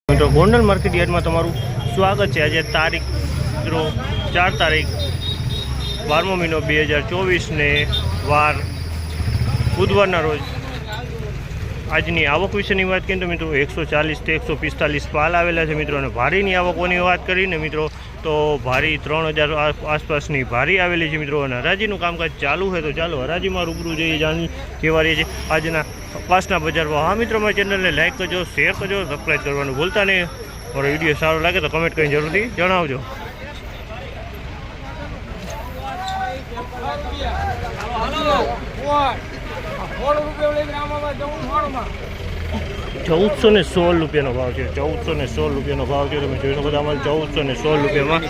મિત્રો ગોંડલ માર્કેટ યાર્ડમાં તમારું સ્વાગત છે। આજે તારીખ 4 તારીખ 12મો મહિનો 2024 ને વાર બુધવારના રોજ આજની આવક વિશેની વાત કરીએ તો મિત્રો 140 થી 145 પાલ આવેલા છે મિત્રો। અને ભારીની આવકોની વાત કરીને મિત્રો તો ભારી 3000 આસપાસની ભારી આવેલી છે મિત્રો। અને હરાજીનું કામકાજ ચાલુ છે તો ચાલો હરાજીમાં રૂબરૂ જઈએ જાણી કેવા રહે છે આજના કપાસના બજારમાં। હા મિત્રો મારી ચેનલને લાઈક કરજો, શેર કરજો, સબસ્ક્રાઈબ કરવાનું ભૂલતા નહીં। મારો વિડીયો સારો લાગે તો કમેન્ટ કરીને જરૂરથી જણાવજો। ₹1416 રૂપિયાનો ભાવ છે। ₹1416 ભાવ છે। તમે જોઈ શકો છો આમાં ₹1416 રૂપિયામાં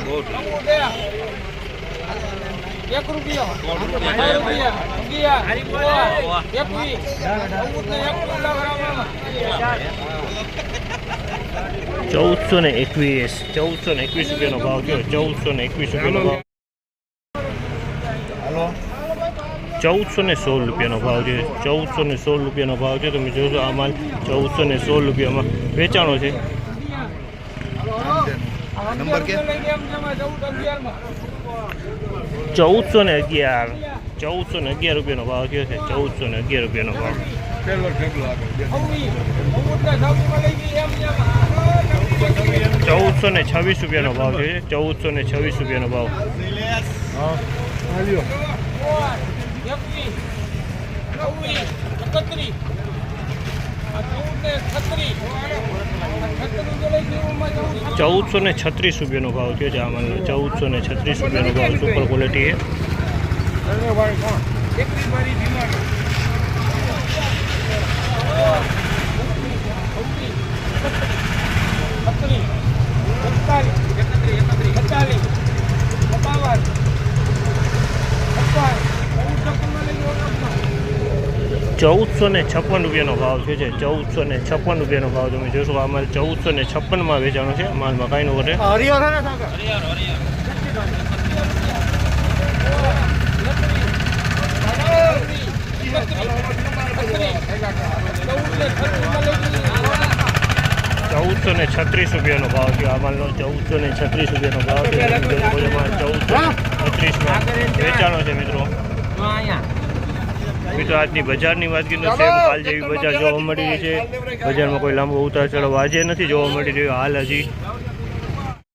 ₹1421 ભાવ છે। ₹1421 ભાવ, ₹1416 ભાવ છે। ₹1416 ભાવ છે। તમે જોશો આ માલ ₹1416 વેચાણો છે। નંબર કે 1411 રૂપિયાનો ભાવ થયો છે। 1411 રૂપિયાનો ભાવ। ₹1426 ભાવ છે। ₹1426 ભાવ। ₹1436 ભાવ થયો છે આ માલનો। ₹1436 ભાવ સુપર ક્વોલિટી છે। ₹1456 ભાવ છે। ₹1456 ભાવ તમે જોશો આ માલ 1456 વેચાણો છે। માલમાં કાંઈ નું ઘટે। ₹1436 ભાવ છે આ માલનો। ₹1436 ભાવ છે। 1436 વેચાણો છે મિત્રો। મિત્રો આજની બજારની વાત કરીએ તો સેમ કાલ જેવી બજાર જોવા મળી રહી છે। બજારમાં કોઈ લાંબો ઉતાર ચઢાવ આજે નથી જોવા મળી રહ્યો હાલ। હજી